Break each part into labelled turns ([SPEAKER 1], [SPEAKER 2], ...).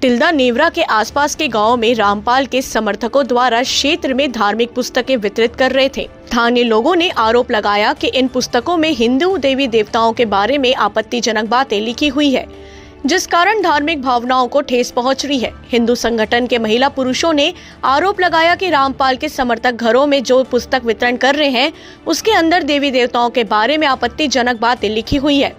[SPEAKER 1] तिल्दा नेवरा के आसपास के गांव में रामपाल के समर्थकों द्वारा क्षेत्र में धार्मिक पुस्तकें वितरित कर रहे थे। स्थानीय लोगों ने आरोप लगाया कि इन पुस्तकों में हिंदू देवी देवताओं के बारे में आपत्तिजनक बातें लिखी हुई है, जिस कारण धार्मिक भावनाओं को ठेस पहुंच रही है। हिंदू संगठन के महिला पुरुषों ने आरोप लगाया कि रामपाल के समर्थक घरों में जो पुस्तक वितरण कर रहे हैं उसके अंदर देवी देवताओं के बारे में आपत्तिजनक बातें लिखी हुई है।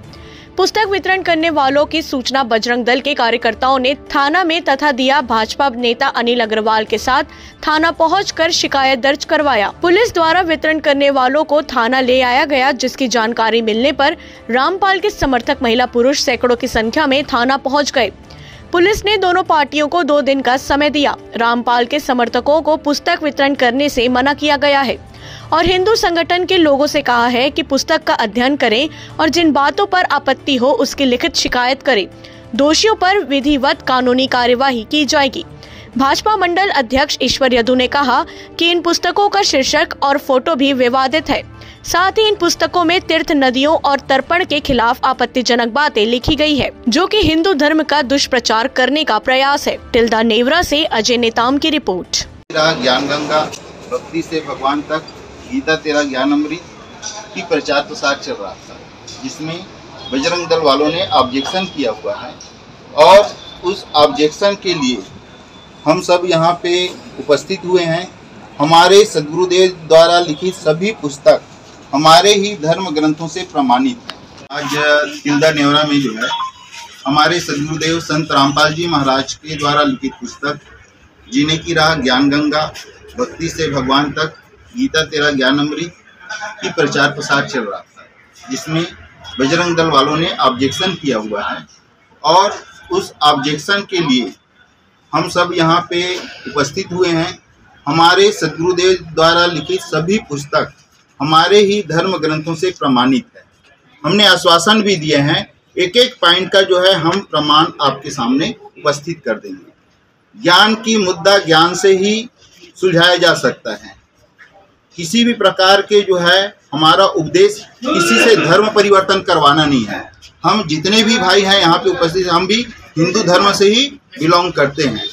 [SPEAKER 1] पुस्तक वितरण करने वालों की सूचना बजरंग दल के कार्यकर्ताओं ने थाना में तथा दिया। भाजपा नेता अनिल अग्रवाल के साथ थाना पहुंचकर शिकायत दर्ज करवाया। पुलिस द्वारा वितरण करने वालों को थाना ले आया गया, जिसकी जानकारी मिलने पर रामपाल के समर्थक महिला पुरुष सैकड़ों की संख्या में थाना पहुंच गए। पुलिस ने दोनों पार्टियों को 2 दिन का समय दिया। रामपाल के समर्थकों को पुस्तक वितरण करने से मना किया गया है और हिंदू संगठन के लोगों से कहा है कि पुस्तक का अध्ययन करें और जिन बातों पर आपत्ति हो उसकी लिखित शिकायत करें। दोषियों पर विधिवत कानूनी कार्यवाही की जाएगी। भाजपा मंडल अध्यक्ष ईश्वर यदु ने कहा कि इन पुस्तकों का शीर्षक और फोटो भी विवादित है। साथ ही इन पुस्तकों में तीर्थ नदियों और तर्पण के खिलाफ आपत्तिजनक बातें लिखी गई है, जो कि हिंदू धर्म का दुष्प्रचार करने का प्रयास है। तिल्दा नेवरा से अजय नेताम की रिपोर्ट।
[SPEAKER 2] ज्ञान गंगा भक्ति से भगवान तक, गीता तेरा ज्ञान अमृत की प्रचार प्रसार चल रहा था, जिसमें बजरंग दल वालों ने ऑब्जेक्शन किया हुआ है और उस ऑब्जेक्शन के लिए हम सब यहाँ पे उपस्थित हुए हैं। हमारे सदगुरुदेव द्वारा लिखित सभी पुस्तक हमारे ही धर्म ग्रंथों से प्रमाणित हैं। आज तिल्दा नेवरा में जो है हमारे सदगुरुदेव संत रामपाल जी महाराज के द्वारा लिखित पुस्तक जीने की राह ज्ञान गंगा भक्ति से भगवान तक, गीता तेरा ज्ञान अमृत की प्रचार प्रसार चल रहा था, जिसमें बजरंग दल वालों ने ऑब्जेक्शन किया हुआ है और उस ऑब्जेक्शन के लिए हम सब यहाँ पे उपस्थित हुए हैं। हमारे सदगुरुदेव द्वारा लिखित सभी पुस्तक हमारे ही धर्म ग्रंथों से प्रमाणित है। हमने आश्वासन भी दिए हैं, एक एक पॉइंट का जो है हम प्रमाण आपके सामने उपस्थित कर देंगे। ज्ञान की मुद्दा ज्ञान से ही सुलझाया जा सकता है। किसी भी प्रकार के जो है हमारा उपदेश किसी से धर्म परिवर्तन करवाना नहीं है। हम जितने भी भाई हैं यहाँ पे उपस्थित, हम भी हिंदू धर्म से ही बिलोंग करते हैं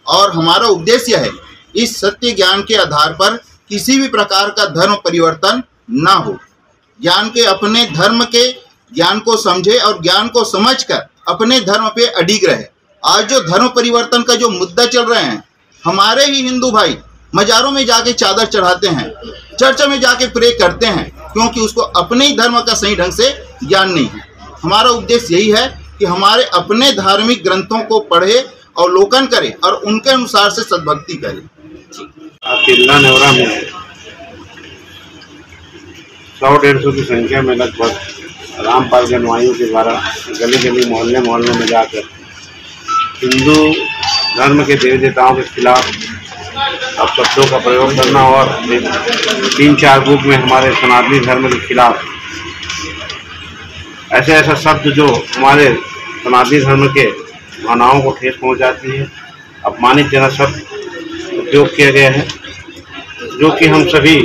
[SPEAKER 2] और हमारा उद्देश्य है इस सत्य ज्ञान के आधार पर किसी भी प्रकार का धर्म परिवर्तन ना हो। ज्ञान के अपने धर्म के ज्ञान को समझे और ज्ञान को समझकर अपने धर्म पे अडिग रहे। आज जो धर्म परिवर्तन का जो मुद्दा चल रहे हैं, हमारे ही हिंदू भाई मजारों में जाके चादर चढ़ाते हैं, चर्च में जाके प्रे करते हैं, क्योंकि उसको अपने ही धर्म का सही ढंग से ज्ञान नहीं है। हमारा उद्देश्य यही है कि हमारे अपने धार्मिक ग्रंथों को पढ़े अवलोकन करें और उनके अनुसार से सद्भक्ति करें।
[SPEAKER 3] तिल्दा नेवरा में 100-150 की संख्या में लगभग रामपाल के अनुयायियों के द्वारा गली गली मोहल्ले मोहल्ले में जाकर हिंदू धर्म के देवी देवताओं के खिलाफ अब शब्दों का प्रयोग करना और 3-4 बुक में हमारे सनातनी धर्म के खिलाफ ऐसा शब्द जो हमारे सनातनी धर्म के भावनाओं को ठेस पहुंचाती है, अपमानितजनक शब्द उपयोग किया गया है, जो कि हम सभी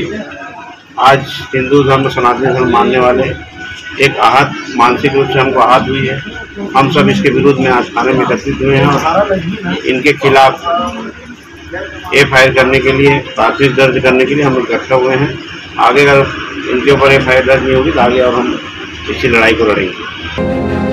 [SPEAKER 3] आज हिंदू धर्म सनातनी धर्म मानने वाले एक आहत, मानसिक रूप से हमको आहत हुई है। हम सब इसके विरुद्ध में आज थाने में एकत्रित हुए हैं और इनके खिलाफ FIR करने के लिए, प्राथमिक दर्ज करने के लिए हम इकट्ठा हुए हैं। आगे अगर इनके ऊपर FIR दर्ज नहीं होगी तो आगे और हम इसी लड़ाई को लड़ेंगे।